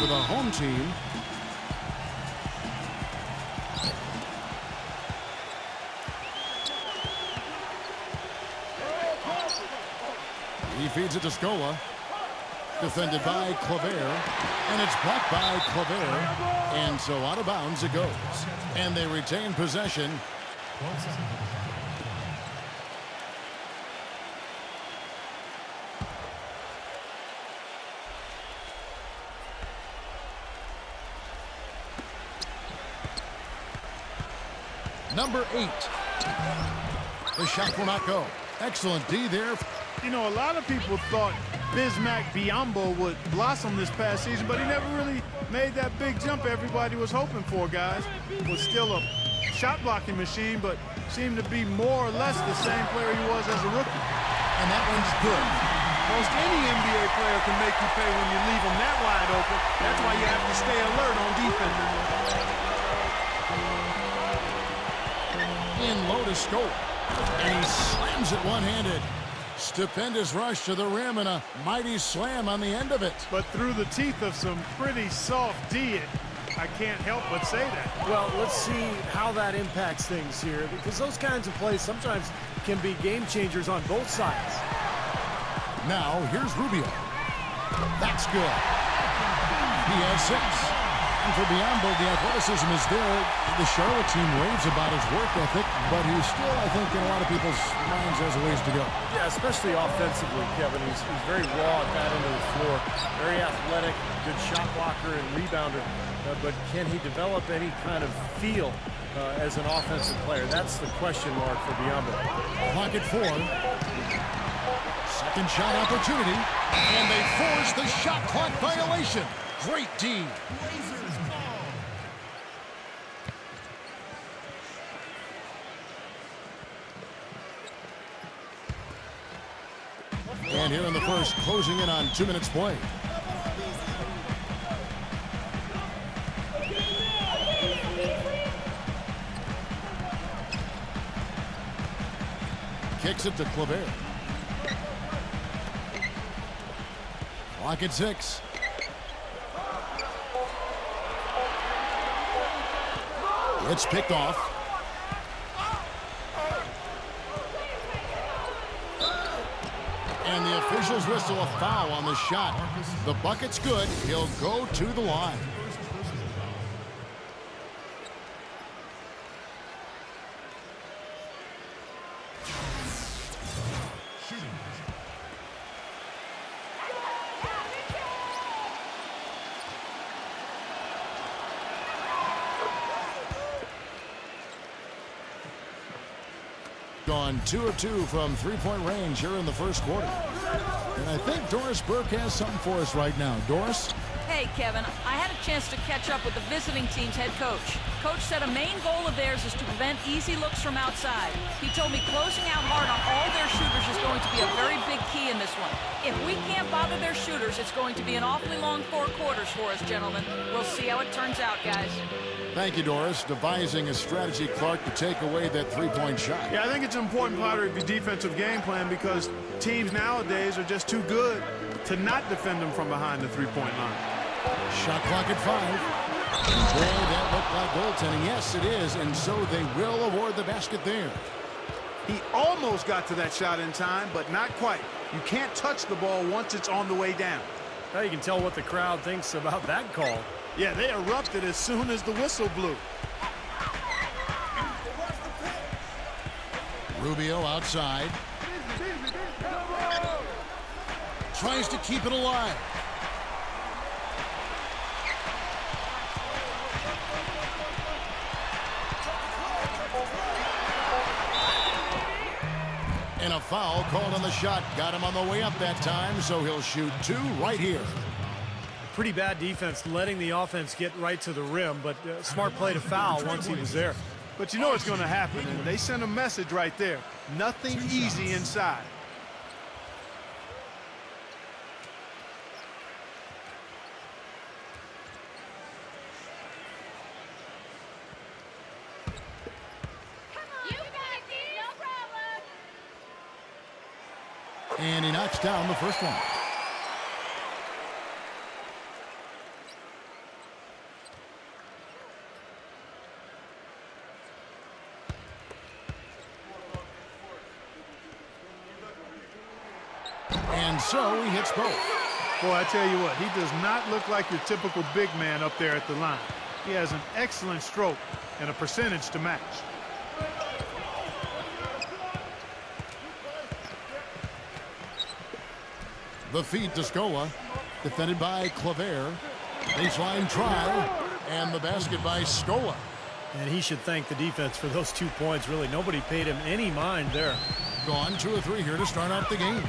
for the home team. He feeds it to Scola. Defended by Claver. And it's blocked by Claver. And so out of bounds it goes. And they retain possession. Number 8. The shot will not go. Excellent D there. You know, a lot of people thought Bismack Biyombo would blossom this past season, but he never really made that big jump everybody was hoping for, guys. Was still a shot-blocking machine, but seemed to be more or less the same player he was as a rookie. And that one's good. Most any NBA player can make you pay when you leave them that wide open. That's why you have to stay alert on defense. In low to score. And he slams it one-handed. Stupendous rush to the rim and a mighty slam on the end of it. But through the teeth of some pretty soft D, I can't help but say that. Well, let's see how that impacts things here, because those kinds of plays sometimes can be game changers on both sides. Now, here's Rubio. That's good. He has 6. And for Biyombo, the athleticism is there. The Charlotte team raves about his work ethic, but he's still, I think, in a lot of people's minds has a ways to go. Yeah, especially offensively, Kevin. He's very raw at that end of the floor. Very athletic, good shot blocker and rebounder. But can he develop any kind of feel as an offensive player? That's the question mark for Biyombo. Clock at 4. Second shot opportunity. And they force the shot clock violation. Great D. And here in the first, closing in on 2 minutes play. Kicks it to Claver. Clock at 6. It's picked off. And the officials whistle a foul on the shot. The bucket's good. He'll go to the line. Gone 2 of 2 from three-point range here in the first quarter. And I think Doris Burke has something for us right now. Doris? Hey, Kevin. I had a chance to catch up with the visiting team's head coach. Coach said a main goal of theirs is to prevent easy looks from outside. He told me closing out hard on all their shooters is going to be a very big key in this one. If we can't bother their shooters, it's going to be an awfully long 4 quarters for us, gentlemen. We'll see how it turns out, guys. Thank you, Doris. Devising a strategy, Clark, to take away that three-point shot. Yeah, I think it's an important part of your defensive game plan because teams nowadays are just too good to not defend them from behind the three-point line. Shot clock at 5. Boy, that looked like goaltending. Yes, it is, and so they will award the basket there. He almost got to that shot in time, but not quite. You can't touch the ball once it's on the way down. Now you can tell what the crowd thinks about that call. Yeah, they erupted as soon as the whistle blew. Rubio outside. Tries to keep it alive. And a foul called on the shot. Got him on the way up that time, so he'll shoot 2 right here. Pretty bad defense letting the offense get right to the rim, but smart play to foul once he was there. But you know what's going to happen, and they sent a message right there. Nothing easy inside. And he knocks down the first one. And so he hits both. Boy, I tell you what, he does not look like your typical big man up there at the line. He has an excellent stroke and a percentage to match. The feed to Scola, defended by Claver. Baseline try, and the basket by Scola. And he should thank the defense for those 2 points. Really, nobody paid him any mind there. Gone 2 of 3 here to start out the game.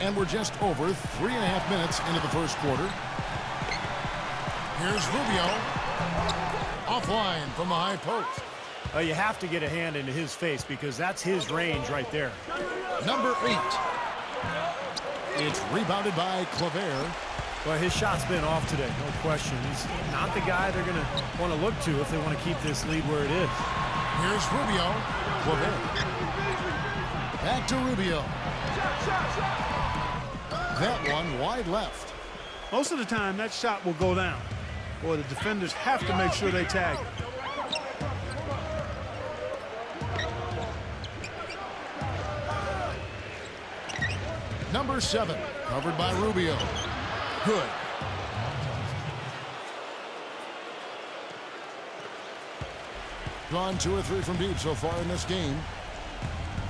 And we're just over 3.5 minutes into the first quarter. Here's Rubio. Offline from the high post. You have to get a hand into his face because that's his range right there. Number 8. It's rebounded by Claver. Well, his shot's been off today, no question. He's not the guy they're going to want to look to if they want to keep this lead where it is. Here's Rubio. Claver. Back to Rubio. That one wide left. Most of the time, that shot will go down. Boy, the defenders have to make sure they tag it. Number 7, covered by Rubio. Good. Gone 2 or 3 from deep so far in this game.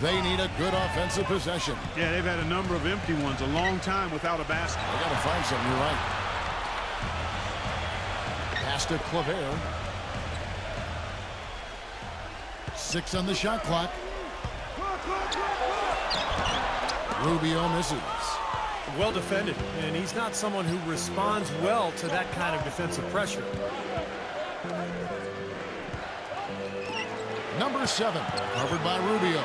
They need a good offensive possession. Yeah, they've had a number of empty ones, a long time without a basket. They got to find something, you're right. Pass to Claver. 6 on the shot clock. Rubio misses. Well defended, and he's not someone who responds well to that kind of defensive pressure. Number 7, covered by Rubio.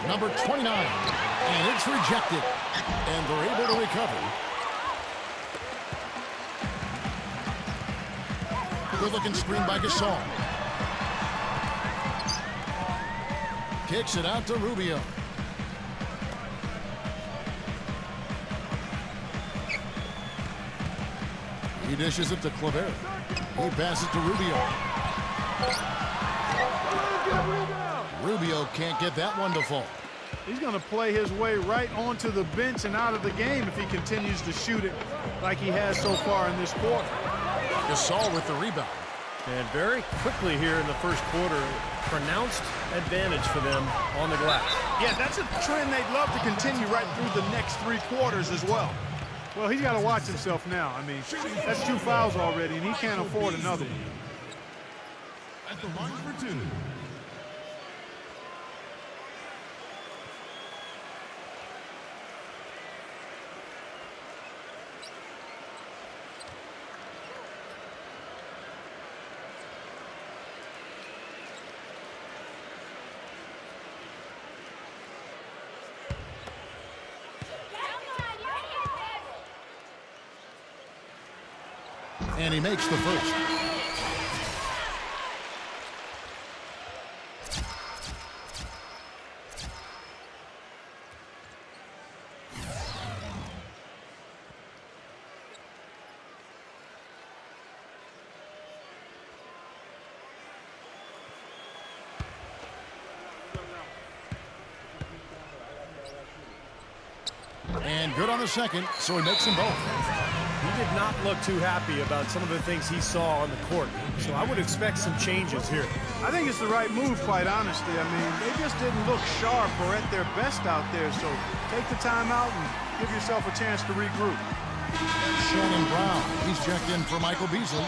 Number 29, and it's rejected, and they're able to recover. Good-looking screen by Gasol. Kicks it out to Rubio. He dishes it to Claver. He passes to Rubio. Rubio can't get that one to fall. He's going to play his way right onto the bench and out of the game if he continues to shoot it like he has so far in this quarter. Gasol with the rebound. And very quickly here in the first quarter, pronounced advantage for them on the glass. Yeah, that's a trend they'd love to continue right through the next 3 quarters as well. Well, he's got to watch himself now. I mean, that's 2 fouls already, and he can't afford another one. At the line for 2. And he makes the first. And good on the second, so he makes them both. He did not look too happy about some of the things he saw on the court. So I would expect some changes here. I think it's the right move, quite honestly. I mean, they just didn't look sharp or at their best out there. So take the time out and give yourself a chance to regroup. Shannon Brown, he's checked in for Michael Beasley.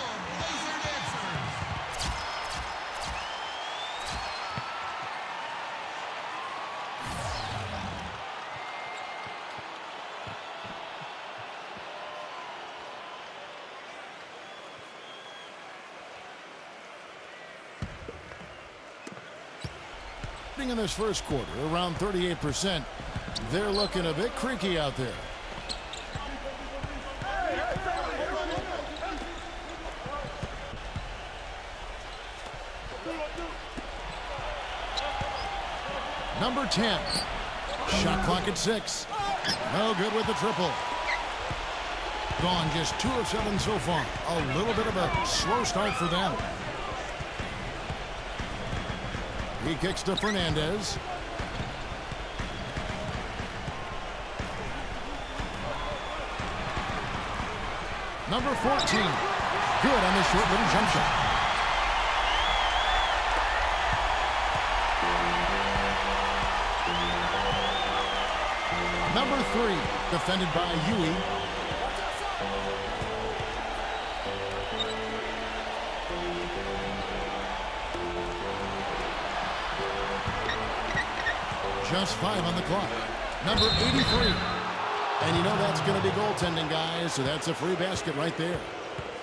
In this first quarter, around 38%. They're looking a bit creaky out there. Number 10. Shot clock at 6. No good with the triple. Gone just 2 of 7 so far. A little bit of a slow start for them. He kicks to Fernandez. Number 14. Good on the short little jump shot. Number 3, defended by Yui. Just 5 on the clock. Number 83. And you know that's going to be goaltending, guys, so that's a free basket right there.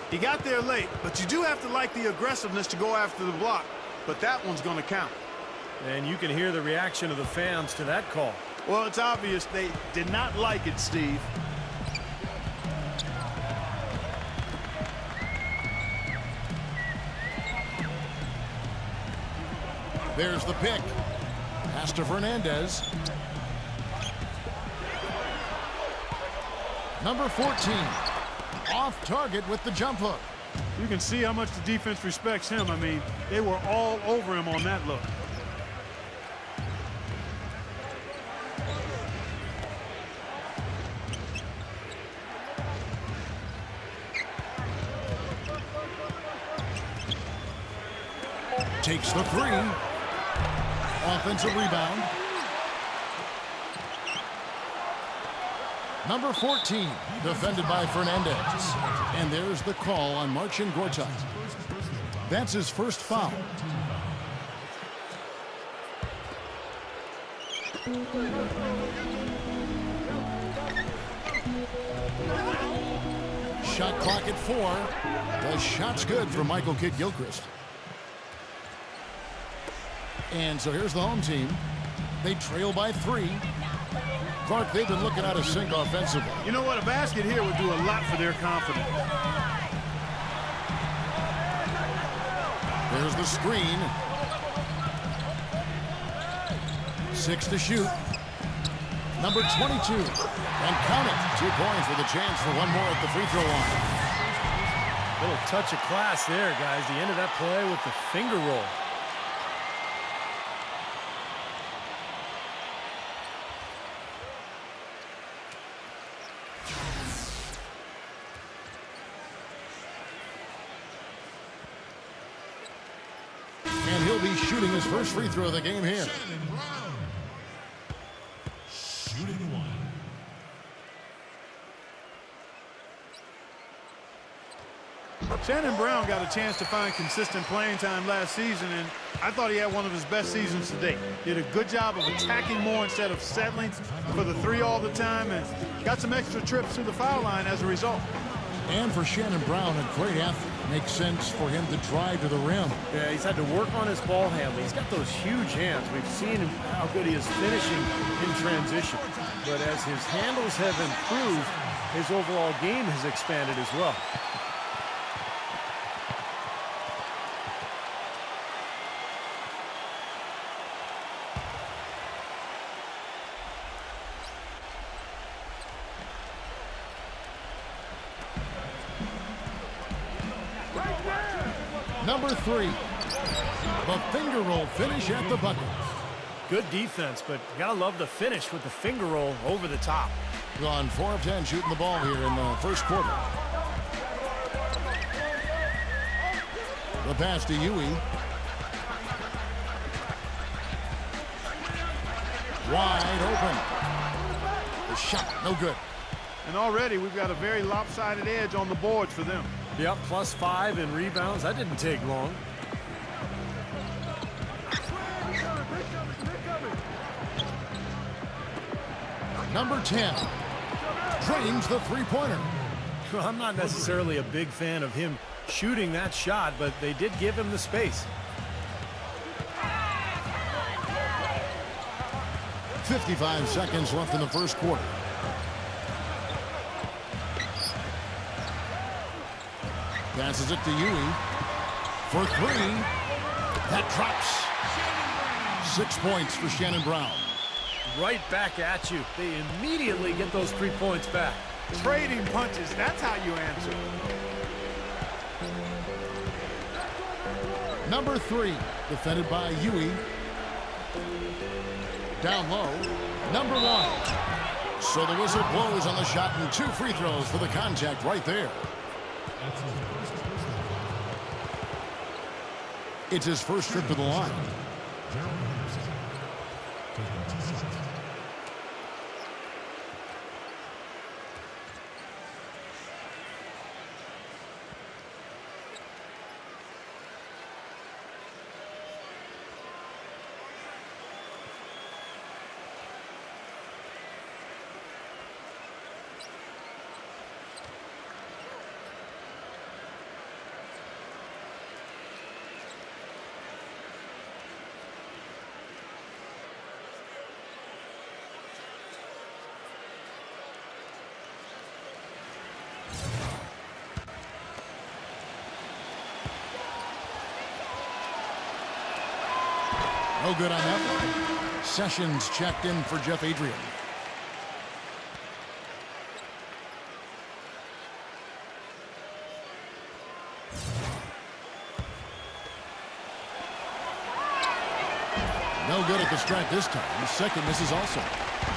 He got there late, but you do have to like the aggressiveness to go after the block. But that one's going to count. And you can hear the reaction of the fans to that call. Well, it's obvious they did not like it, Steve. There's the pick. Pass to Fernandez. Number 14. Off target with the jump hook. You can see how much the defense respects him. I mean, they were all over him on that look. Takes the 3. Offensive rebound. Number 14, defended by Fernandez. And there's the call on Marcin Gortat. That's his first foul. Shot clock at 4. The shot's good for Michael Kidd-Gilchrist. And so here's the home team. They trail by 3. Clark, they've been looking out of sync offensively. You know what? A basket here would do a lot for their confidence. There's the screen. 6 to shoot. Number 22. And count it. 2 points with a chance for one more at the free throw line. Little touch of class there, guys. The end of that play with the finger roll. And he'll be shooting his first free throw of the game here. Shooting 1. Shannon Brown got a chance to find consistent playing time last season, and I thought he had one of his best seasons to date. Did a good job of attacking more instead of settling for the 3 all the time, and got some extra trips to the foul line as a result. And for Shannon Brown, a great athlete. Makes sense for him to drive to the rim. Yeah, he's had to work on his ball handling. He's got those huge hands. We've seen how good he is finishing in transition. But as his handles have improved, his overall game has expanded as well. Number 3, the finger roll finish at the bucket. Good defense, but you gotta love the finish with the finger roll over the top. Gone 4 of 10 shooting the ball here in the first quarter. The pass to Yui. Wide open. The shot, no good. And already we've got a very lopsided edge on the boards for them. Yep, +5 in rebounds. That didn't take long. Number 10 drains the three-pointer. Well, I'm not necessarily a big fan of him shooting that shot, but they did give him the space. 55 seconds left in the first quarter. Passes it to Yui for 3. That drops. 6 points for Shannon Brown. Right back at you. They immediately get those 3 points back. Trading punches, that's how you answer. Number 3, defended by Yui. Down low, number 1. So the whistle blows on the shot and 2 free throws for the contact right there. It's his first trip to the line. No good on that one. Sessions checked in for Jeff Adrian. No good at the stripe this time. The second misses also.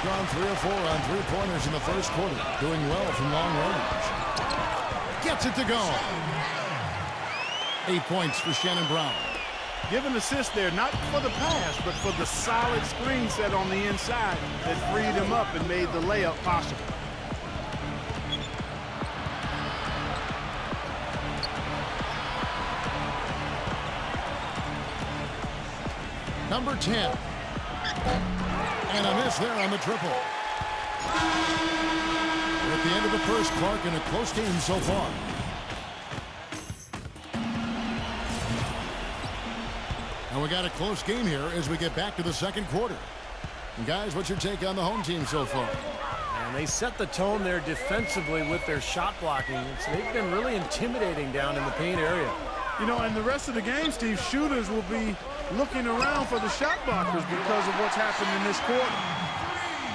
Gone 3 or 4 on 3-pointers in the first quarter. Doing well from long range. Gets it to go. 8 points for Shannon Brown. Give an assist there, not for the pass, but for the solid screen set on the inside that freed him up and made the layup possible. Number 10. And a miss there on the triple. We're at the end of the first, Clark, in a close game so far. And we got a close game here as we get back to the second quarter. And guys, what's your take on the home team so far? And they set the tone there defensively with their shot blocking. They've been really intimidating down in the paint area. You know, and the rest of the game, Steve, shooters will be looking around for the shot blockers because of what's happened in this quarter.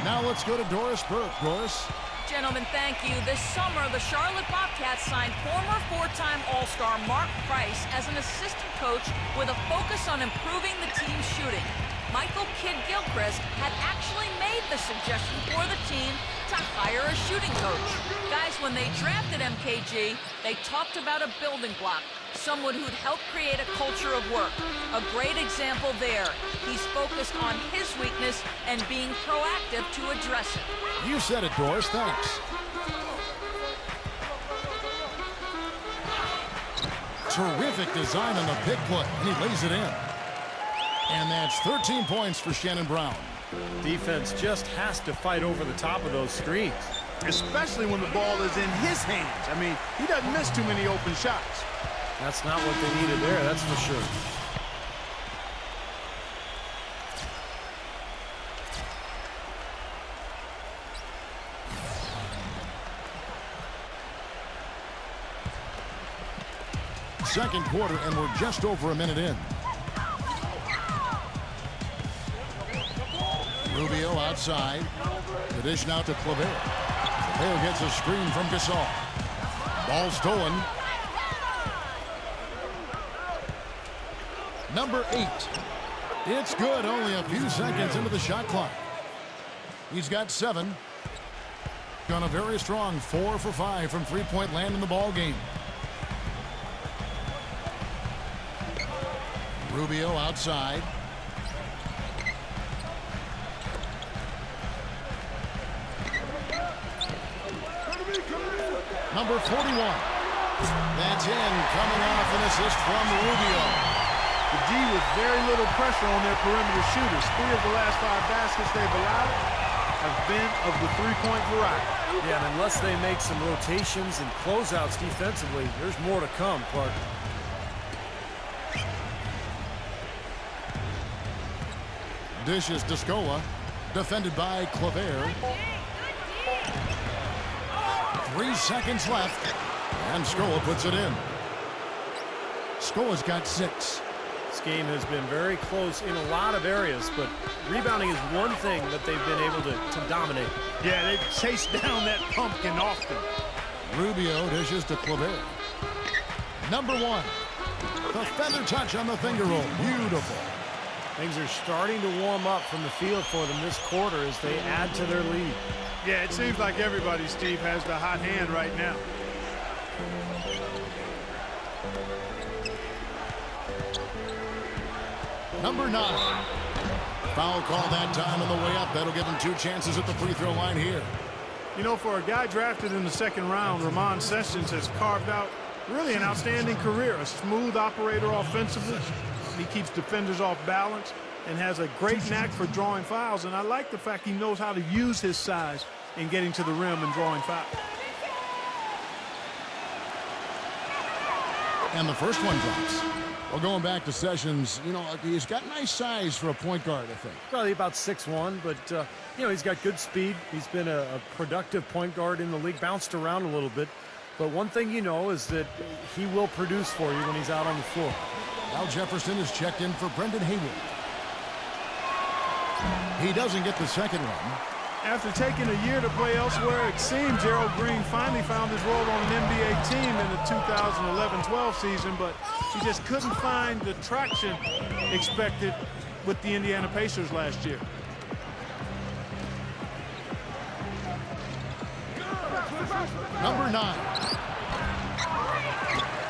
Now let's go to Doris Burke. Doris? Gentlemen, thank you. This summer, the Charlotte Bobcats signed former 4-time All-Star Mark Price as an assistant coach with a focus on improving the team's shooting. Michael Kidd-Gilchrist had actually made the suggestion for the team to hire a shooting coach. Guys, when they drafted MKG, they talked about a building block, someone who'd help create a culture of work. A great example there. He's focused on his weakness and being proactive to address it. You said it, Doris. Thanks. Terrific design on the pick play, and he lays it in. And that's 13 points for Shannon Brown. Defense just has to fight over the top of those screens. Especially when the ball is in his hands. I mean, he doesn't miss too many open shots. That's not what they needed there, that's for sure. Second quarter, and we're just over a minute in. Rubio outside. The dish now to Claver. Claver gets a screen from Gasol. Ball stolen. Number 8. It's good. Only a few seconds into the shot clock. He's got 7. Gone a very strong 4 for 5 from three-point land in the ball game. Rubio outside. Number 41. That's in, coming off an assist from Rubio. The D with very little pressure on their perimeter shooters. 3 of the last 5 baskets they've allowed have been of the three-point variety. Yeah, and unless they make some rotations and closeouts defensively, there's more to come, Clark. Dishes to Scola, defended by Claver. 3 seconds left, and Scola puts it in. Scola's got 6. This game has been very close in a lot of areas, but rebounding is one thing that they've been able to dominate. Yeah, they chase down that pumpkin often. Rubio dishes to Claver. Number 1. The feather touch on the finger roll. Beautiful. Things are starting to warm up from the field for them this quarter as they add to their lead. Yeah, it seems like everybody, Steve, has the hot hand right now. Number 9. Foul call that time on the way up. That'll give him 2 chances at the free throw line here. You know, for a guy drafted in the second round, Ramon Sessions has carved out really an outstanding career. A smooth operator offensively. He keeps defenders off balance and has a great knack for drawing fouls. And I like the fact he knows how to use his size in getting to the rim and drawing fouls. And the first one drops. Well, going back to Sessions, you know, he's got nice size for a point guard, I think. Probably about 6'1", but, you know, he's got good speed. He's been a productive point guard in the league, bounced around a little bit. But one thing you know is that he will produce for you when he's out on the floor. Al Jefferson is checked in for Brendan Haywood. He doesn't get the second one. After taking a year to play elsewhere, it seems Gerald Green finally found his role on an NBA team in the 2011-12 season, but he just couldn't find the traction expected with the Indiana Pacers last year. Number 9.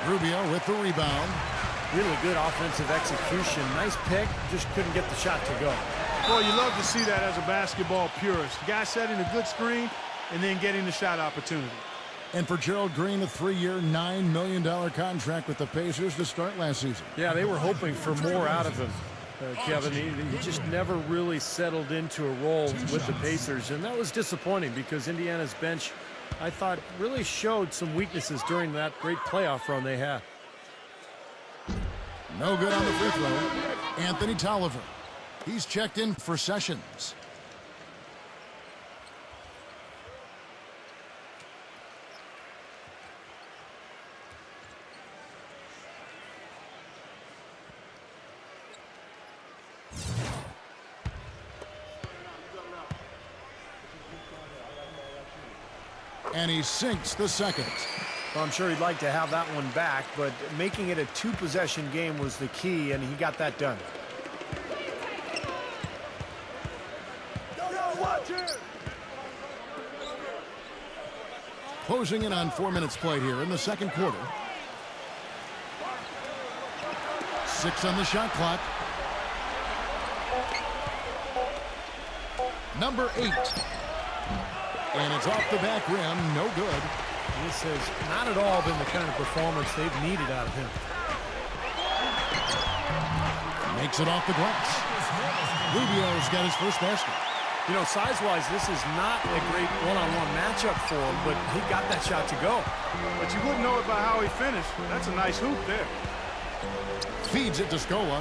Rubio with the rebound. Really good offensive execution. Nice pick, just couldn't get the shot to go. Boy, you love to see that as a basketball purist. Guy setting a good screen and then getting the shot opportunity. And for Gerald Green, a 3-year, $9 million contract with the Pacers to start last season. Yeah, they were hoping for more out of him, Kevin. He just never really settled into a role with the Pacers, and that was disappointing because Indiana's bench, I thought, really showed some weaknesses during that great playoff run they had. No good on the free throw. Anthony Tolliver. He's checked in for Sessions. And he sinks the second. Well, I'm sure he'd like to have that one back, but making it a 2-possession game was the key, and he got that done. Closing in on 4 minutes played here in the second quarter. 6 on the shot clock. Number 8. And it's off the back rim, no good. This has not at all been the kind of performance they've needed out of him. Makes it off the glass. Rubio's got his first basket. You know, size-wise, this is not a great one-on-one matchup for him, but he got that shot to go. But you wouldn't know it by how he finished. That's a nice hoop there. Feeds it to Scola.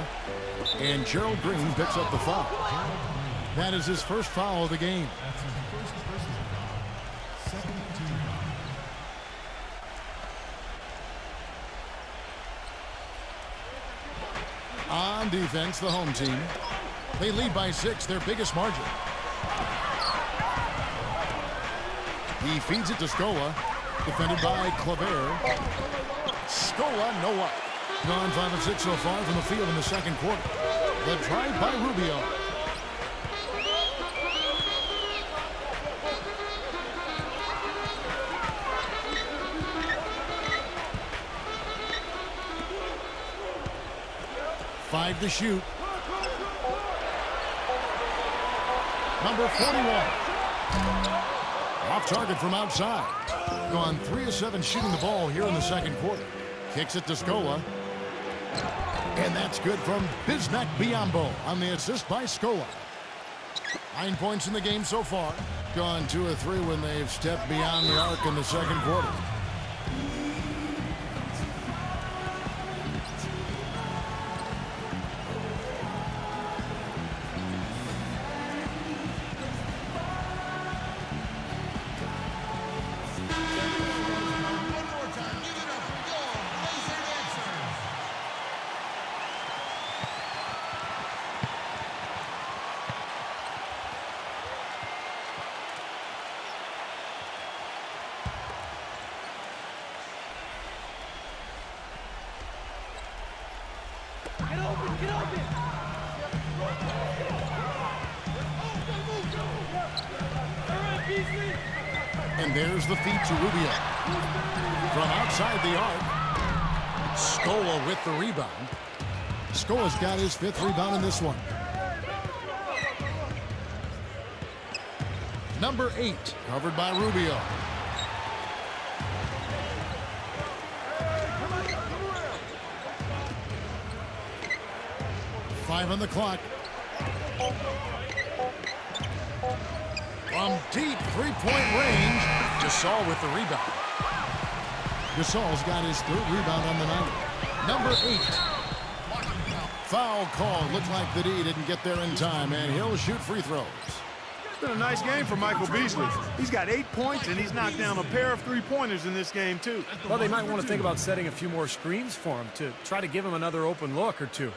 And Gerald Green picks up the foul. That is his first foul of the game. On defense, the home team. They lead by 6, their biggest margin. He feeds it to Scola. Defended by Claver. Scola, no up. Gone 5 of 6 so far from the field in the second quarter. The drive by Rubio. Five to shoot. Number 41. Off target from outside. Gone 3 of 7 shooting the ball here in the second quarter. Kicks it to Scola. And that's good from Bismack Biyombo on the assist by Scola. 9 points in the game so far. Gone 2 of 3 when they've stepped beyond the arc in the second quarter. And there's the feed to Rubio. From outside the arc, Scola with the rebound. Scola's got his 5th rebound in this one. Number 8, covered by Rubio. Five on the clock. From deep three-point range, Gasol with the rebound. Gasol's got his 3rd rebound on the night. Number 8. Foul call. Looked like the D didn't get there in time, and he'll shoot free throws. It's been a nice game for Michael Beasley. He's got 8 points, and he's knocked down a pair of three-pointers in this game, too. Well, they might want to think about setting a few more screens for him to try to give him another open look or two.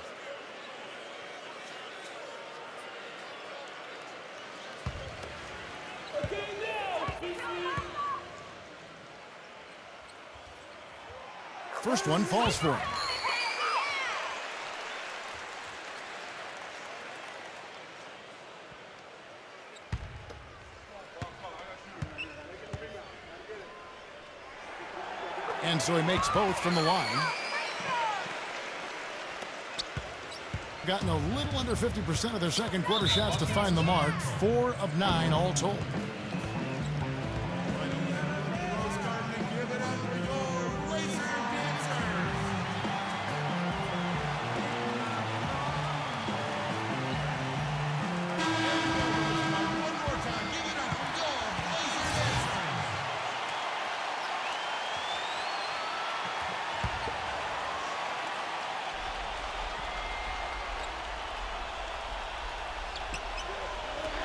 First one falls for him. And so he makes both from the line. Gotten a little under 50% of their second quarter shots to find the mark. 4 of 9 all told.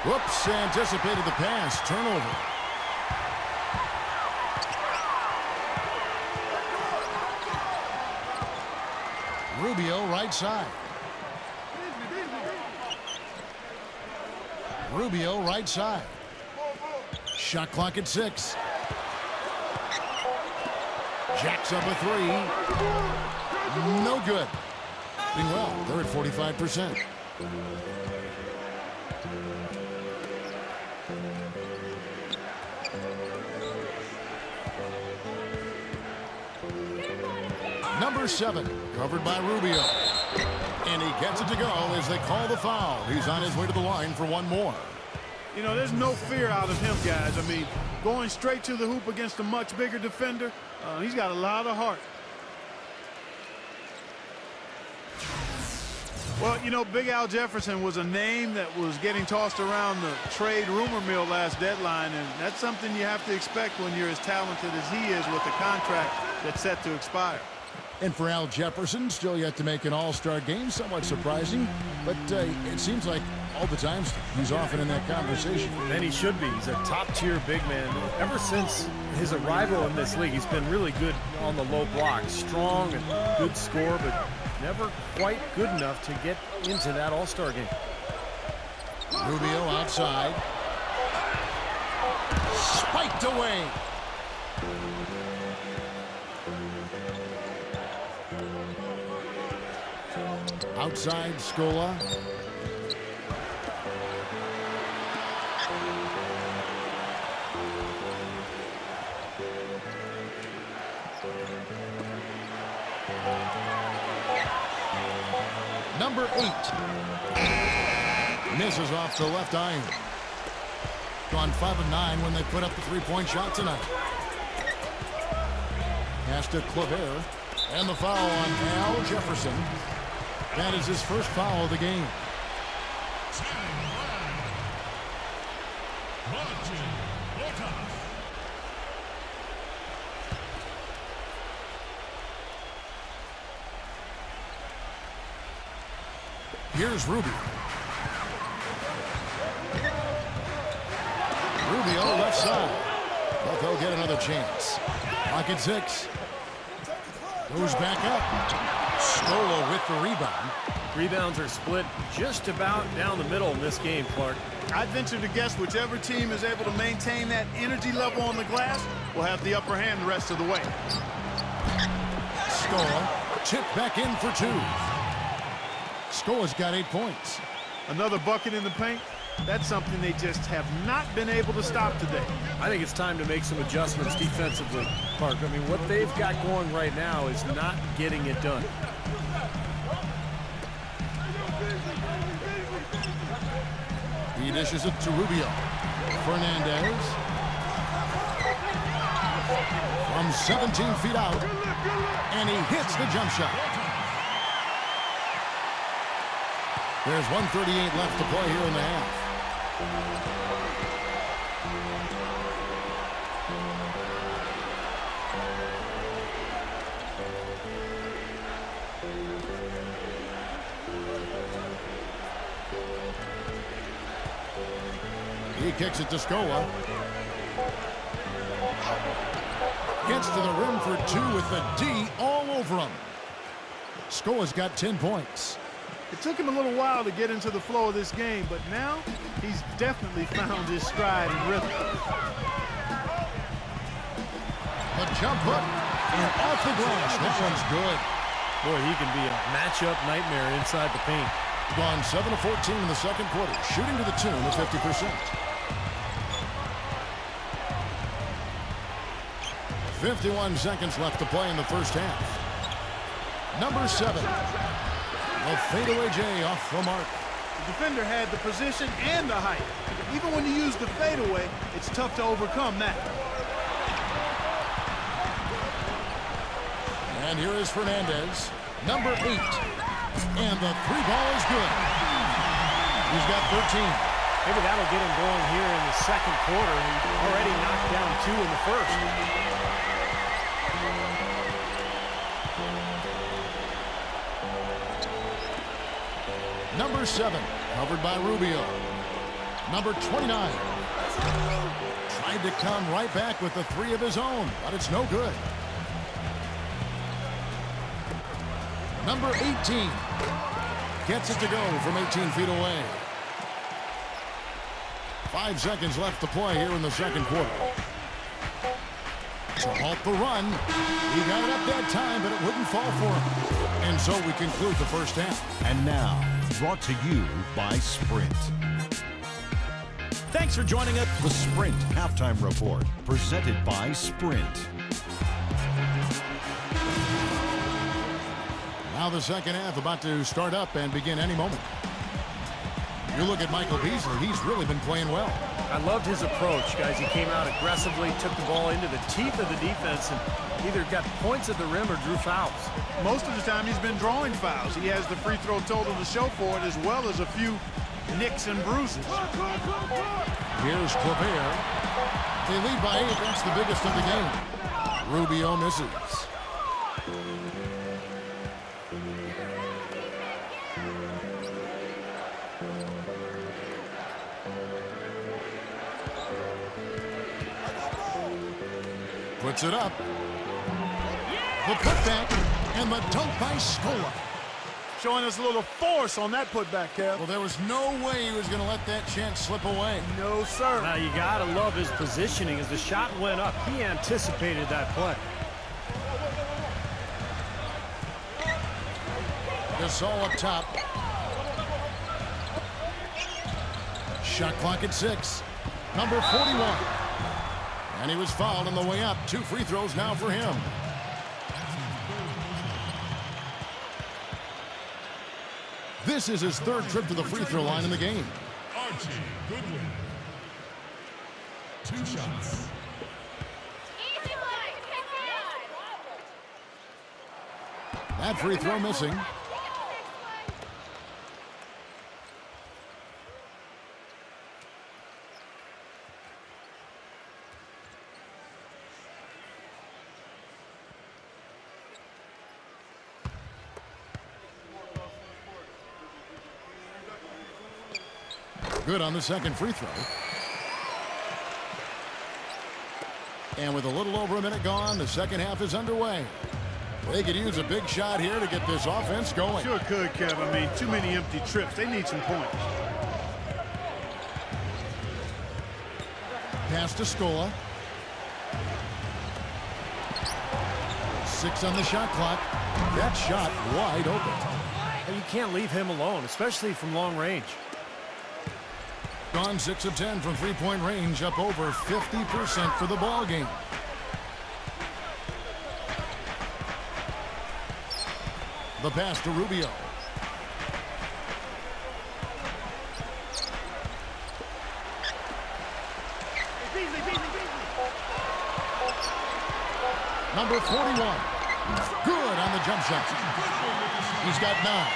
Whoops, anticipated the pass. Turnover. Rubio right side. Rubio right side. Shot clock at 6. Jacks up a 3. No good. Well, they're at 45%. Number 7, covered by Rubio. And he gets it to go as they call the foul. He's on his way to the line for one more. You know, there's no fear out of him, guys. I mean, going straight to the hoop against a much bigger defender, he's got a lot of heart. Well, you know, Big Al Jefferson was a name that was getting tossed around the trade rumor mill last deadline, and that's something you have to expect when you're as talented as he is with a contract that's set to expire. And for Al Jefferson, still yet to make an all-star game, somewhat surprising, but it seems like all the time he's often in that conversation. And he should be. He's a top-tier big man. Ever since his arrival in this league, he's been really good on the low block. Strong and good score, but never quite good enough to get into that all-star game. Rubio outside. Spiked away. Outside, Scola. Number 8. Misses off the left iron. Gone 5 of 9 when they put up the three-point shot tonight. Pass to Claver. And the foul on Al Jefferson. That is his first foul of the game. Here's Rubio. Rubio left side. But they'll get another chance. Clock at 6. Goes back up. Scola with the rebound. Rebounds are split just about down the middle in this game, Clark. I'd venture to guess whichever team is able to maintain that energy level on the glass will have the upper hand the rest of the way. Scola tipped back in for 2. Scoa's got 8 points. Another bucket in the paint. That's something they just have not been able to stop today. I think it's time to make some adjustments defensively, Park. I mean, what they've got going right now is not getting it done. He dishes it to Rubio. Fernandez. From 17 feet out. And he hits the jump shot. There's 1:38 left to play here in the half. He kicks it to Scoa. Gets to the rim for 2 with the D all over him. Scoa's got 10 points. It took him a little while to get into the flow of this game, but now he's definitely found his stride and rhythm. A jump hook and off the glass. That one's good. Boy, he can be a matchup nightmare inside the paint. Gone 7 of 14 in the second quarter, shooting to the tune of 50%. 51 seconds left to play in the first half. Number 7. A fadeaway J off the mark. The defender had the position and the height. Even when you use the fadeaway, it's tough to overcome that. And here is Fernandez, number 8. And the 3 ball is good. He's got 13. Maybe that'll get him going here in the second quarter. He already knocked down 2 in the first. Number 7, covered by Rubio. Number 29. Tried to come right back with the 3 of his own, but it's no good. Number 18. Gets it to go from 18 feet away. 5 seconds left to play here in the second quarter. To halt the run. He got it up that time, but it wouldn't fall for him. And so we conclude the first half. And now, brought to you by Sprint. Thanks for joining us. The Sprint Halftime Report, presented by Sprint. Now the second half about to start up and begin any moment. You look at Michael Beasley, he's really been playing well. I loved his approach, guys. He came out aggressively, took the ball into the teeth of the defense, and either got points at the rim or drew fouls. Most of the time he's been drawing fouls. He has the free throw total to show for it, as well as a few nicks and bruises. Here's Claver. They lead by 8. That's the biggest of the game. Rubio misses. Puts it up. The putback and the dunk by Scola. Showing us a little force on that putback, Kev. Well, there was no way he was going to let that chance slip away. No, sir. Now, you got to love his positioning. As the shot went up, he anticipated that play. Gasol up top. Shot clock at 6. Number 41. And he was fouled on the way up. 2 free throws now for him. This is his 3rd trip to the free throw line in the game. Archie Goodwin. 2 shots. That free throw missing. Good on the second free throw. And with a little over a minute gone, the second half is underway. They could use a big shot here to get this offense going. Sure could, Kev. I mean, too many empty trips. They need some points. Pass to Scola. 6 on the shot clock. That shot wide open. And you can't leave him alone, especially from long range. Gone 6 of 10 from three-point range, up over 50% for the ball game. The pass to Rubio. Number 41. Good on the jump shot. He's got 9.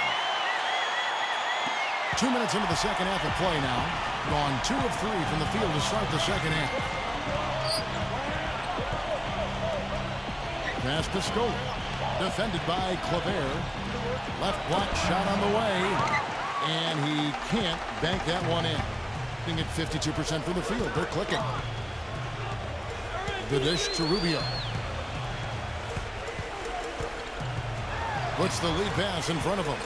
2 minutes into the second half of play now. Gone 2 of 3 from the field to start the second half. Pass to Scola. Defended by Claver. Left block shot on the way. And he can't bank that one in. Being at 52% from the field. They're clicking. The dish to Rubio. Puts the lead pass in front of him.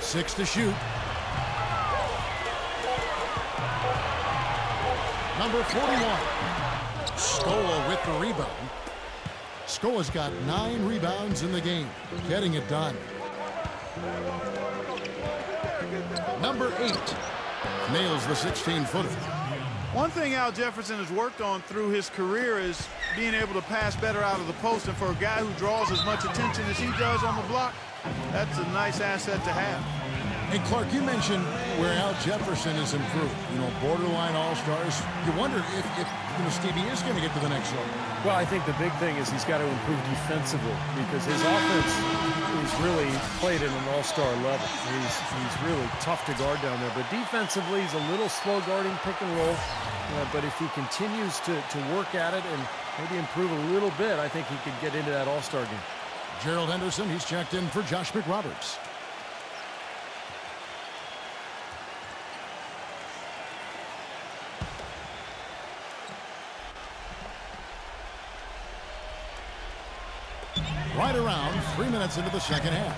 6 to shoot. Number 41. Scola with the rebound. Scola's got 9 rebounds in the game. Getting it done. Number 8. Nails the 16-footer. One thing Al Jefferson has worked on through his career is being able to pass better out of the post. And for a guy who draws as much attention as he does on the block, that's a nice asset to have. Hey, Clark, you mentioned where Al Jefferson has improved. You know, borderline all-stars. You wonder if Stevie is going to get to the next level. Well, I think the big thing is he's got to improve defensively because his offense is really played at an all-star level. He's really tough to guard down there. But defensively, he's a little slow guarding pick and roll. But if he continues to work at it and maybe improve a little bit, I think he could get into that all-star game. Gerald Henderson, he's checked in for Josh McRoberts. Right around 3 minutes into the second half.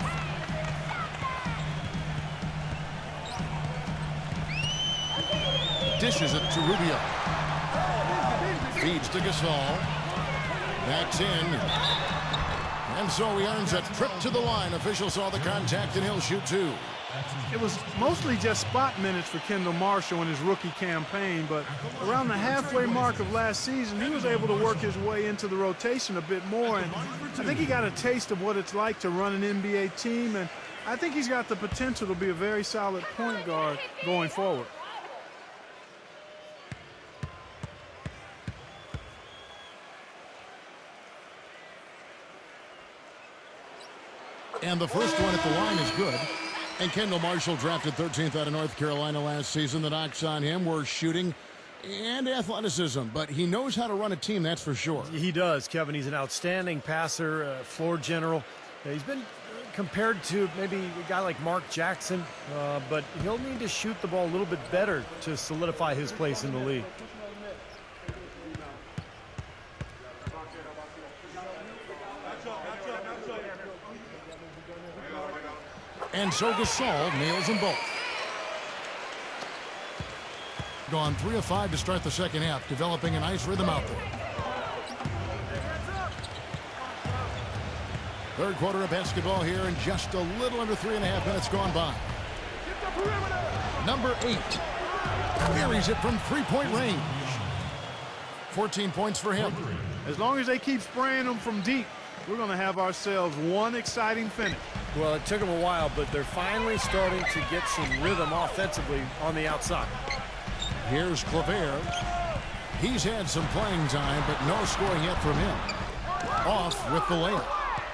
Dishes it to Rubio. Feeds to Gasol. Backs in. And so he earns a trip to the line. Official saw the contact and he'll shoot 2. It was mostly just spot minutes for Kendall Marshall in his rookie campaign, but around the halfway mark of last season, he was able to work his way into the rotation a bit more, and I think he got a taste of what it's like to run an NBA team, and I think he's got the potential to be a very solid point guard going forward. And the first one at the line is good. And Kendall Marshall, drafted 13th out of North Carolina last season. The knocks on him were shooting and athleticism, but he knows how to run a team, that's for sure. He does, Kevin. He's an outstanding passer, floor general. He's been compared to maybe a guy like Mark Jackson, but he'll need to shoot the ball a little bit better to solidify his place in the league. And so Gasol nails them both. Gone 3 of 5 to start the second half, developing a nice rhythm out there. Third quarter of basketball here, and just a little under 3.5 minutes gone by. Number 8 carries it from three-point range. 14 points for him. As long as they keep spraying them from deep, we're going to have ourselves one exciting finish. Well, it took them a while, but they're finally starting to get some rhythm offensively on the outside. Here's Claver. He's had some playing time, but no scoring yet from him. Off with the layup.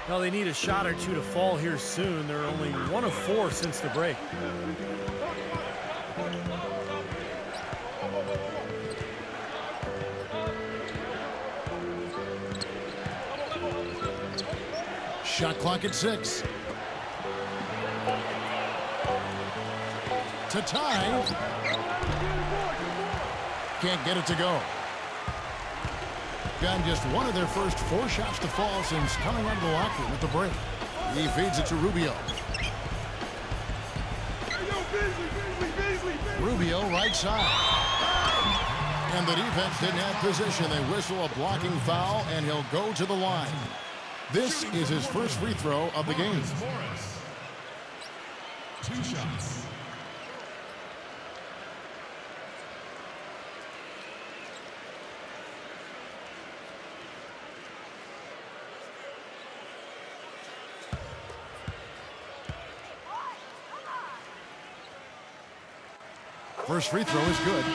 Well, they need a shot or two to fall here soon. They're only 1 of 4 since the break. Shot clock at 6. To tie. Can't get it to go. Gotten just one of their first 4 shots to fall since coming out of the locker room at the break. He feeds it to Rubio. Rubio right side. And the defense didn't have position. They whistle a blocking foul, and he'll go to the line. This is his first free throw of the game. Morris. 2 shots. First free throw is good.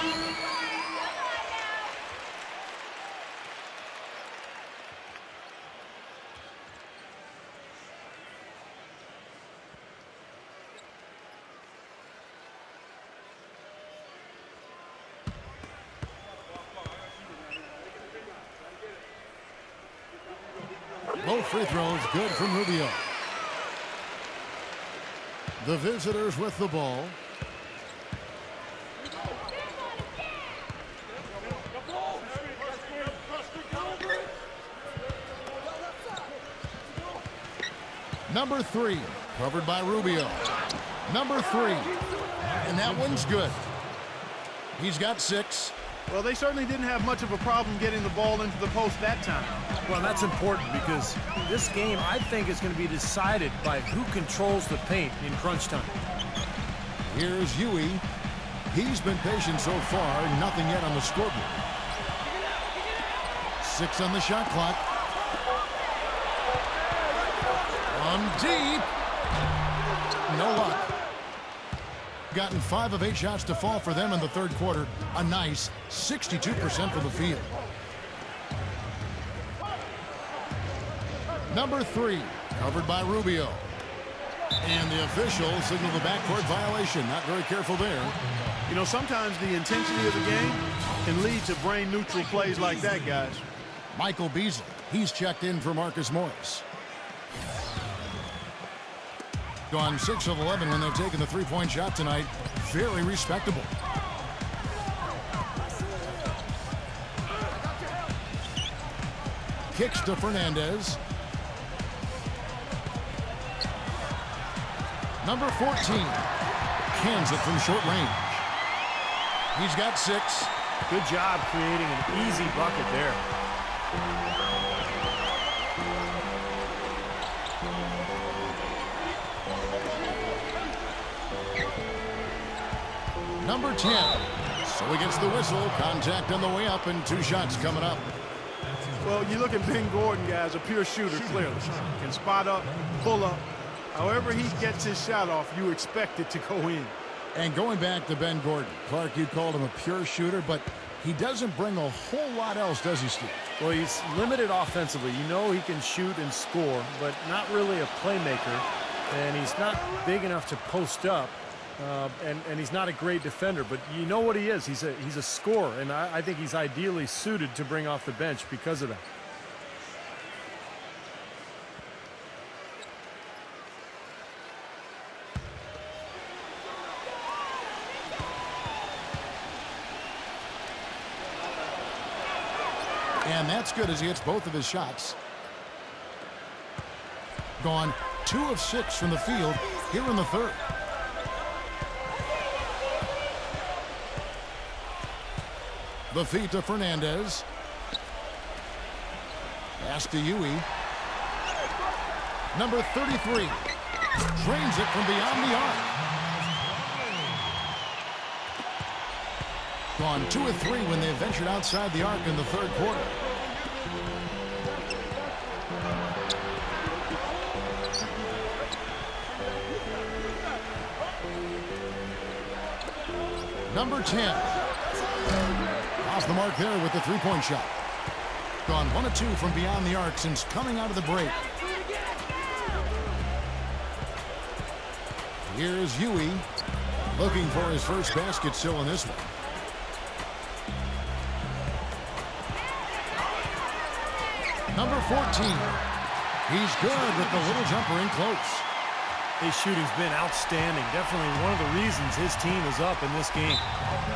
Both free throws good from Rubio. The visitors with the ball. Number 3, covered by Rubio. Number 3, and that one's good. He's got 6. Well, they certainly didn't have much of a problem getting the ball into the post that time. Well, that's important because this game, I think, is going to be decided by who controls the paint in crunch time. Here's Huey. He's been patient so far, nothing yet on the scoreboard. 6 on the shot clock. From deep. No luck. Gotten 5 of 8 shots to fall for them in the third quarter. A nice 62% from the field. Number 3, covered by Rubio. And the official signaled the backcourt violation. Not very careful there. You know, sometimes the intensity of the game can lead to brain-neutral plays like that, guys. Michael Beasley, he's checked in for Marcus Morris. Gone 6 of 11 when they've taken the three-point shot tonight. Very respectable. Kicks to Fernandez. Number 14 cans it from short range. He's got 6. Good job creating an easy bucket there. Number 10. So he gets the whistle. Contact on the way up and 2 shots coming up. Well, you look at Ben Gordon, guys, a pure shooter, clearly. Can spot up, pull up. However he gets his shot off, you expect it to go in. And going back to Ben Gordon, Clark, you called him a pure shooter, but he doesn't bring a whole lot else, does he, Steve? Well, he's limited offensively. You know he can shoot and score, but not really a playmaker. And he's not big enough to post up. And he's not a great defender, but you know what he is. He's a scorer, and I think he's ideally suited to bring off the bench because of that. And that's good as he hits both of his shots. Gone 2 of 6 from the field here in the third. The feed to Fernandez. Pass to Huey. Number 33. Drains it from beyond the arc. Gone 2 of 3 when they ventured outside the arc in the third quarter. Number 10. Off the mark there with the three-point shot. Gone 1 of 2 from beyond the arc since coming out of the break. Here's Huey looking for his first basket still in this one. Number 14. He's good with the little jumper in close. His shooting's been outstanding. Definitely one of the reasons his team is up in this game.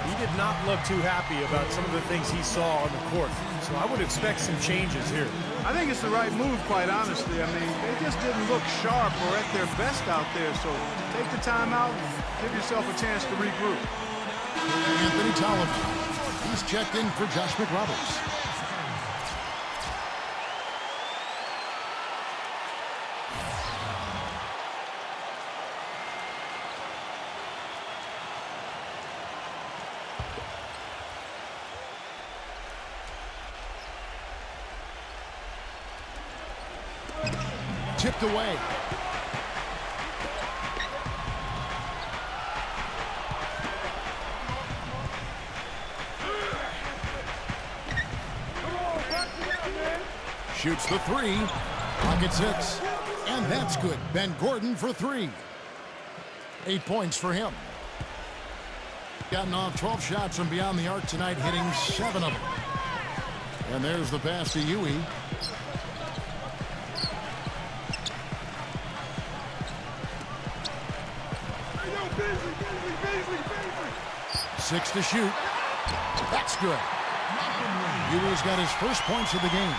He did not look too happy about some of the things he saw on the court. So I would expect some changes here. I think it's the right move, quite honestly. I mean, they just didn't look sharp or at their best out there. So take the time out and give yourself a chance to regroup. Anthony Tolliver. He's checked in for Josh McRoberts. knocked away. Shoots the three. Pocket six. And that's good. Ben Gordon for three. 8 points for him. Gotten off 12 shots from beyond the arc tonight, hitting 7 of them. And there's the pass to Huey. Six to shoot. That's good. Huey's got his first points of the game.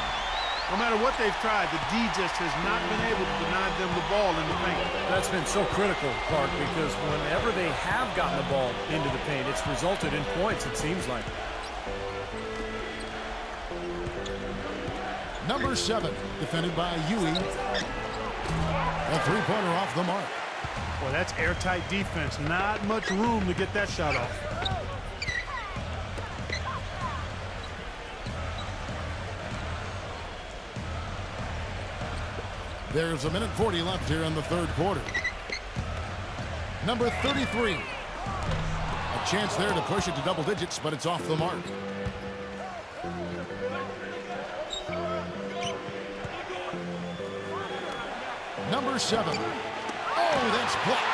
No matter what they've tried, the D just has not been able to deny them the ball in the paint. That's been so critical, Clark, because whenever they have gotten the ball into the paint, it's resulted in points, it seems like. Number 7, defended by Huey. A three-pointer off the mark. Boy, that's airtight defense. Not much room to get that shot off. There's 1:40 left here in the third quarter. Number 33. A chance there to push it to double digits, but it's off the mark. Number 7. Oh, that's blocked.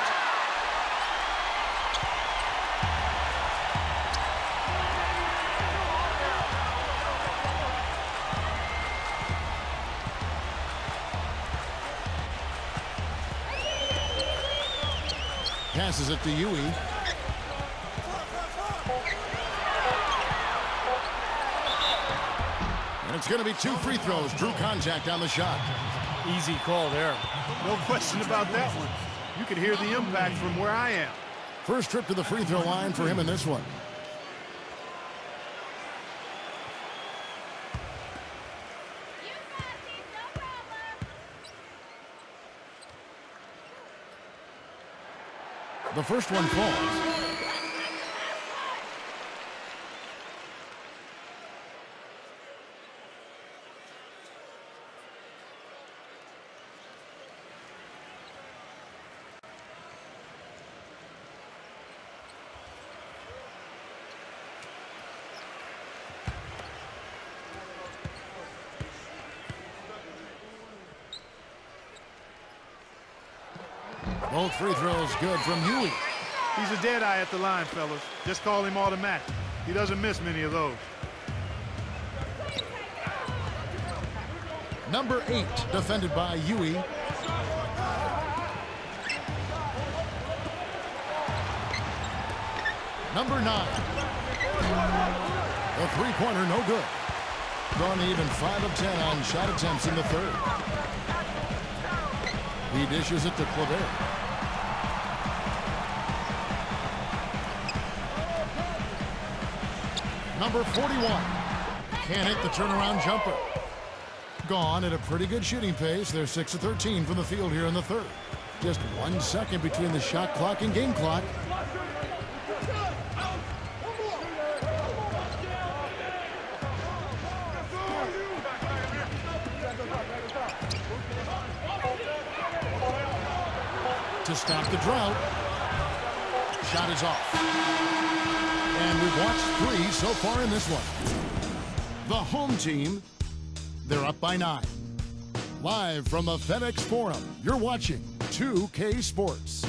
Passes it to Huey. And it's going to be 2 free throws. Drew contact on the shot. Easy call there. No question about that one. You could hear the impact from where I am. First trip to the free throw line for him in this one. The first one falls. Both free throws good from Huey. He's a dead eye at the line, fellas. Just call him automatic. He doesn't miss many of those. Number 8, defended by Huey. Number 9. A three-pointer, no good. Gone even 5 of 10 on shot attempts in the third. He dishes it to Claver. Number 41. Can't hit the turnaround jumper. Gone at a pretty good shooting pace. They're 6 of 13 from the field here in the third. Just 1 second between the shot clock and game clock. To stop the drought. Shot is off. And we've watched 3 so far in this one. The home team, they're up by 9. Live from the FedEx Forum, you're watching 2K Sports.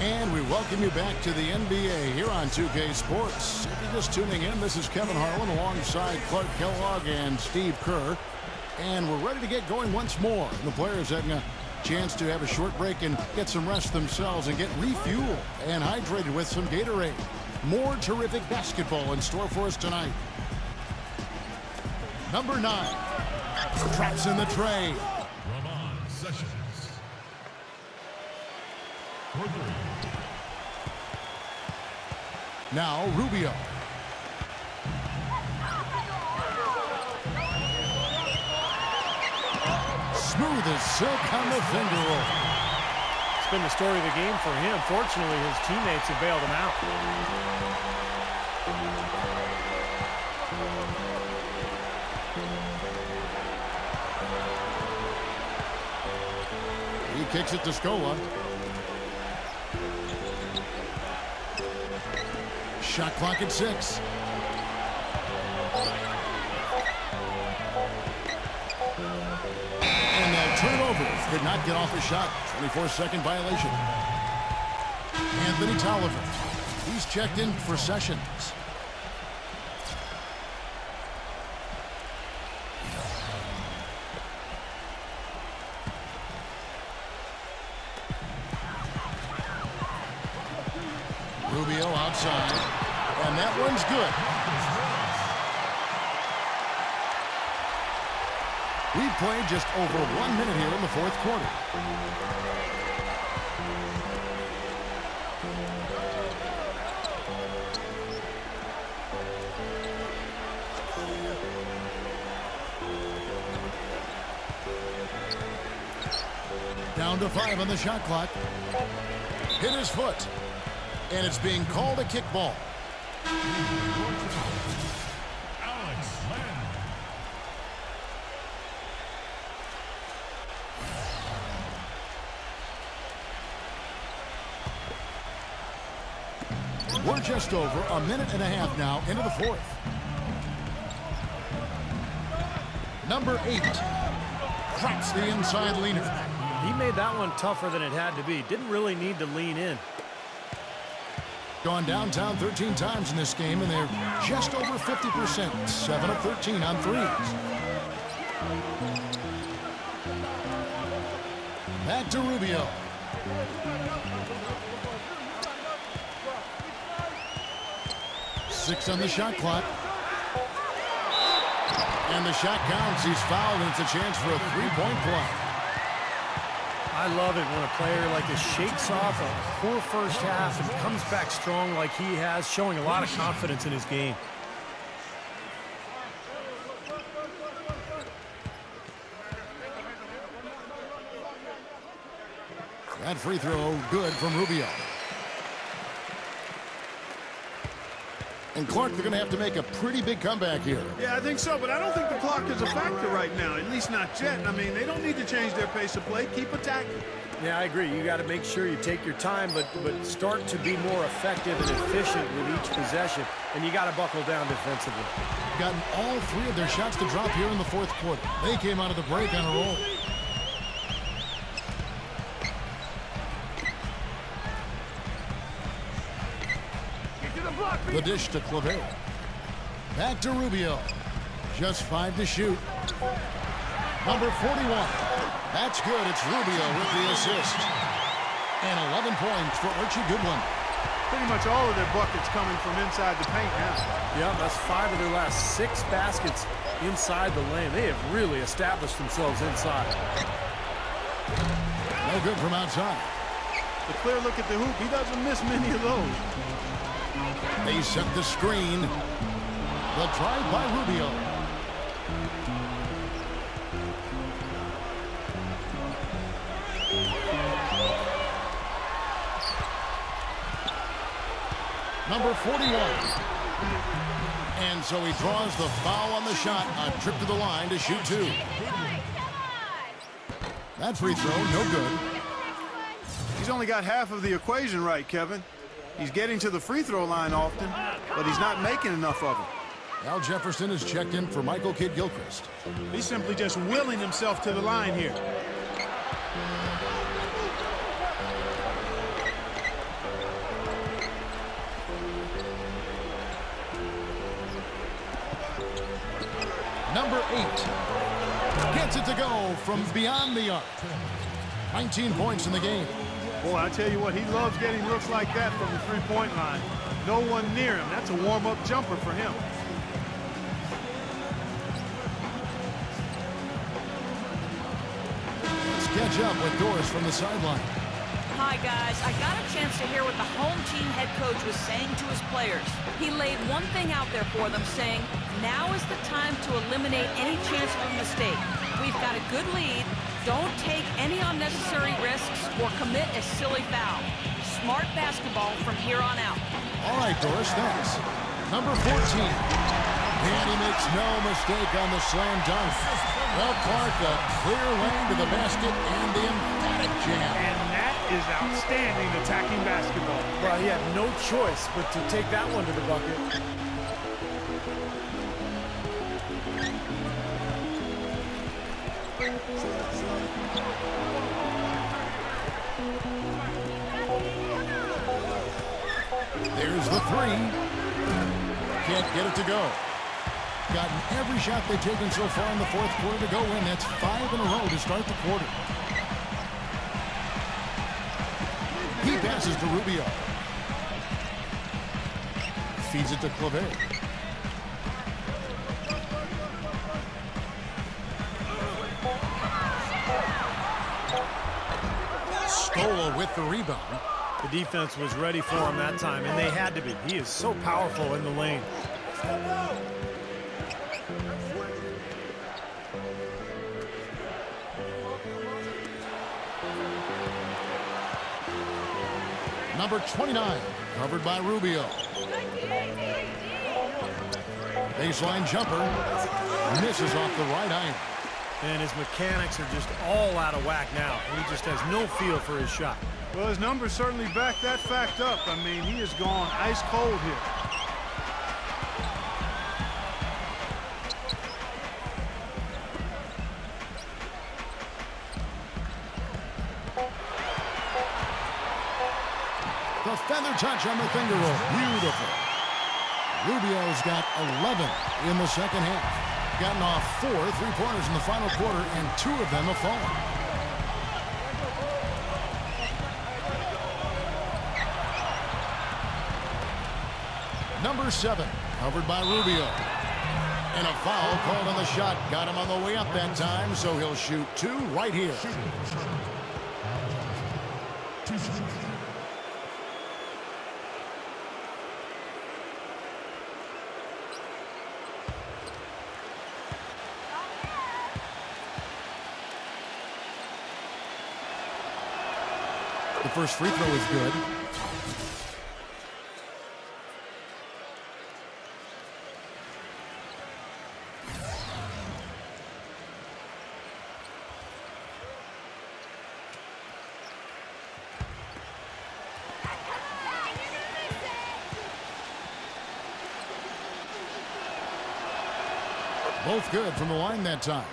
And we welcome you back to the NBA here on 2K Sports. If you're just tuning in, this is Kevin Harlan alongside Clark Kellogg and Steve Kerr. And we're ready to get going once more. The players having a chance to have a short break and get some rest themselves and get refueled and hydrated with some Gatorade. More terrific basketball in store for us tonight. Number 9. Traps in the tray. Ramon Sessions. For 3. Now Rubio. Smooth as silk on the finger roll. It's been the story of the game for him. Fortunately, his teammates have bailed him out. He kicks it to Scola. Shot clock at 6. And they'll turn over. Could not get off the shot. 24-second violation. Anthony Tolliver. He's checked in for Sessions. Rubio outside, and that one's good. We've played just over 1 minute here in the fourth quarter. Down to 5 on the shot clock. Hit his foot. And it's being called a kickball. We're just over a minute and a half now into the fourth. Number 8 cracks the inside leaner. He made that one tougher than it had to be. Didn't really need to lean in. Gone downtown 13 times in this game, and they're just over 50%. 7 of 13 on threes. Back to Rubio. Six on the shot clock. And the shot counts. He's fouled, and it's a chance for a three-point play. I love it when a player like this shakes off a poor first half and comes back strong like he has, showing a lot of confidence in his game. That free throw good from Rubio. And Clark, they're going to have to make a pretty big comeback here. Yeah, I think so, but I don't think the clock is a factor right now, at least not yet. I mean, they don't need to change their pace of play. Keep attacking. Yeah, I agree. You got to make sure you take your time, but start to be more effective and efficient with each possession, and you got to buckle down defensively. Gotten all 3 of their shots to drop here in the fourth quarter. They came out of the break on a roll. The dish to Clave. Back to Rubio. Just 5 to shoot. Number 41. That's good. It's Rubio with the assist. And 11 points for Archie Goodwin. Pretty much all of their buckets coming from inside the paint now. Yeah, that's 5 of their last 6 baskets inside the lane. They have really established themselves inside. No good from outside. The clear look at the hoop. He doesn't miss many of those. They set the screen. The drive by Rubio. Number 41. And so he draws the foul on the shot. A trip to the line to shoot 2. That free throw, no good. He's only got half of the equation right, Kevin. He's getting to the free throw line often, but he's not making enough of them. Al Jefferson is checked in for Michael Kidd-Gilchrist. He's simply just willing himself to the line here. Number 8 gets it to go from beyond the arc. 19 points in the game. Boy, I tell you what, he loves getting looks like that from the three-point line. No one near him. That's a warm-up jumper for him. Let's catch up with Doris from the sideline. Hi, guys. I got a chance to hear what the home team head coach was saying to his players. He laid one thing out there for them, saying, now is the time to eliminate any chance of a mistake. We've got a good lead. Don't take any unnecessary risks or commit a silly foul. Smart basketball from here on out. All right, Doris, thanks. Number 14. And he makes no mistake on the slam dunk. Well, Clark, a clear lane to the basket and the emphatic jam. And that is outstanding attacking basketball. Well, he had no choice but to take that one to the bucket. There's the three. Can't get it to go. Gotten every shot they've taken so far in the fourth quarter to go in. That's 5 in a row to start the quarter. He passes to Rubio. Feeds it to Claver. Stola with the rebound. The defense was ready for him that time, and they had to be. He is so powerful in the lane. Number 29, covered by Rubio. Baseline jumper. Misses off the right iron. And his mechanics are just all out of whack now. He just has no feel for his shot. Well, his numbers certainly back that fact up. I mean, he has gone ice cold here. The feather touch on the finger roll. Beautiful. Rubio's got 11 in the second half. Gotten off 4 3-pointers in the final quarter, and 2 of them have fallen. Number 7, covered by Rubio. And a foul called on the shot. Got him on the way up that time, so he'll shoot 2 right here. The first free throw is good. Both good from the line that time.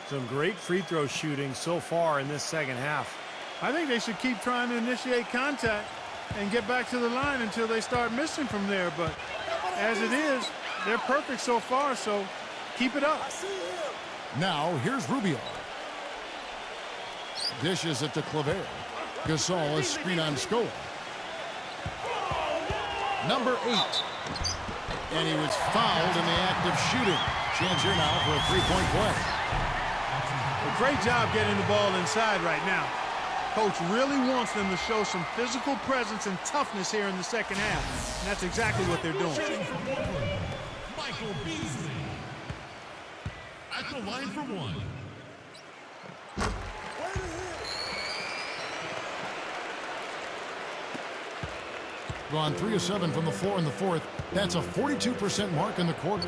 Some great free throw shooting so far in this second half. I think they should keep trying to initiate contact and get back to the line until they start missing from there. But as it is, they're perfect so far, so keep it up. Now, here's Rubio. Dishes it to Claver. Gasol is screen on Scola. Number 8. And he was fouled in the act of shooting. Chance here now for a three-point play. A great job getting the ball inside right now. Coach really wants them to show some physical presence and toughness here in the second half. And that's exactly what they're doing. Michael Beasley at the line for 1. Gone 3 of 7 from the floor in the fourth. That's a 42% mark in the quarter.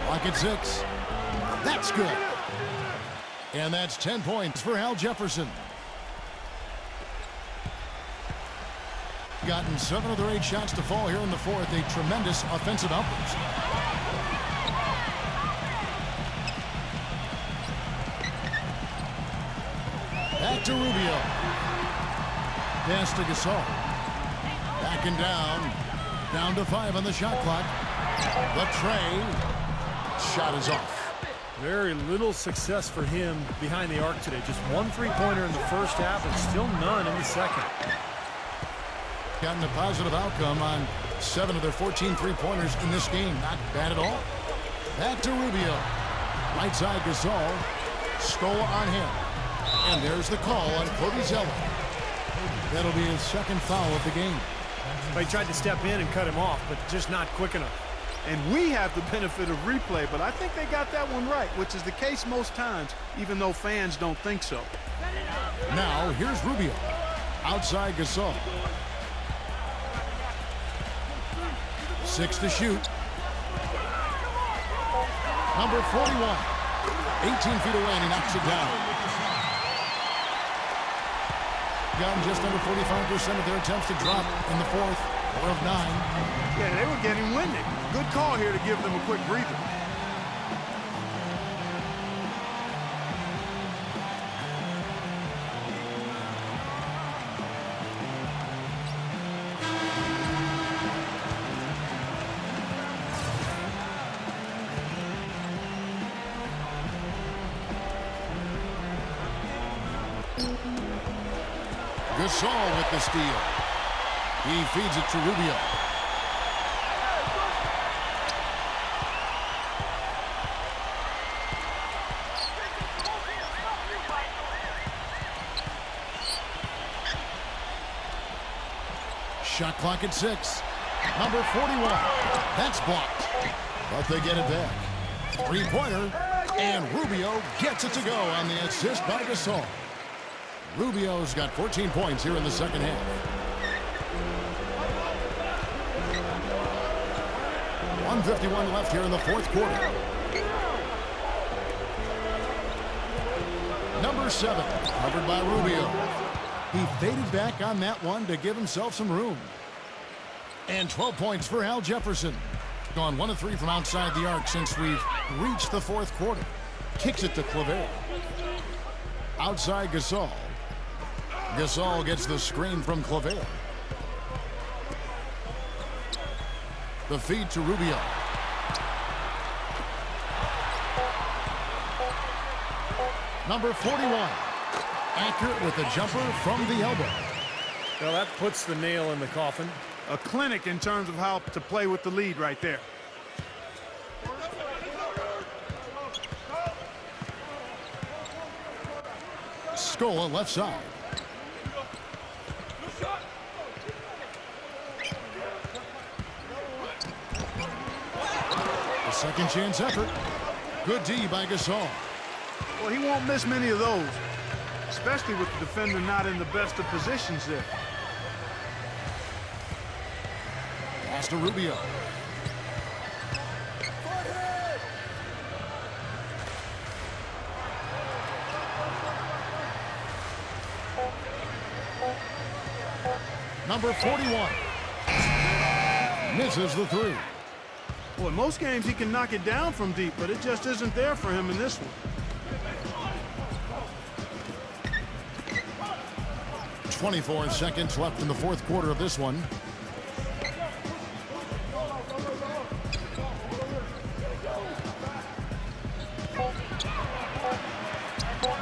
Clock at 6. That's good. And that's 10 points for Al Jefferson. Gotten 7 of their 8 shots to fall here in the fourth. A tremendous offensive outburst. Back to Rubio. Pass to Gasol. Backing down. Down to 5 on the shot clock. The tray. Shot is off. Very little success for him behind the arc today. Just 1 3-pointer in the first half and still none in the second. Gotten a positive outcome on 7 of their 14 3-pointers in this game. Not bad at all. Back to Rubio. Right side Gasol. Stola on him. And there's the call on Cody Zeller. That'll be his second foul of the game. They tried to step in and cut him off, but just not quick enough. And we have the benefit of replay, but I think they got that one right, which is the case most times, even though fans don't think so. Now, here's Rubio. Outside Gasol. 6 to shoot. Number 41. 18 feet away, and he knocks it down. Gotten just under 45% of their attempts to drop in the fourth, 4 of 9. Yeah, they were getting winded. Good call here to give them a quick breather. Gasol with the steal. He feeds it to Rubio. Shot clock at 6. Number 41. That's blocked. But they get it back. Three-pointer. And Rubio gets it to go on the assist by Gasol. Rubio's got 14 points here in the second half. 1:51 left here in the fourth quarter. Number 7, covered by Rubio. He faded back on that one to give himself some room. And 12 points for Al Jefferson. Gone 1 of 3 from outside the arc since we've reached the fourth quarter. Kicks it to Claver. Outside Gasol. Gasol gets the screen from Claver. The feed to Rubio. Number 41. Accurate with the jumper from the elbow. Well, that puts the nail in the coffin. A clinic in terms of how to play with the lead right there. Scola left side. A second chance effort. Good D by Gasol. Well, he won't miss many of those, especially with the defender not in the best of positions there. Pass to Rubio. Number 41. Misses the 3. Well, in most games he can knock it down from deep, but it just isn't there for him in this one. 24 seconds left in the fourth quarter of this one.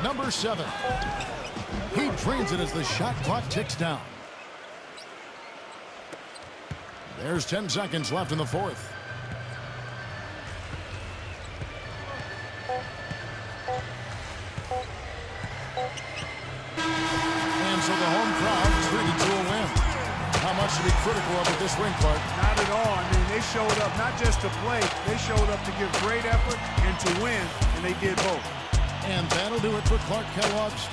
Number 7. He drains it as the shot clock ticks down. There's 10 seconds left in the fourth. And so the home crowd treated to a win. How much to be critical of at this ring, Clark? Not at all. I mean, they showed up not just to play, they showed up to give great effort and to win, and they did both. And that'll do it for Clark Kellogg's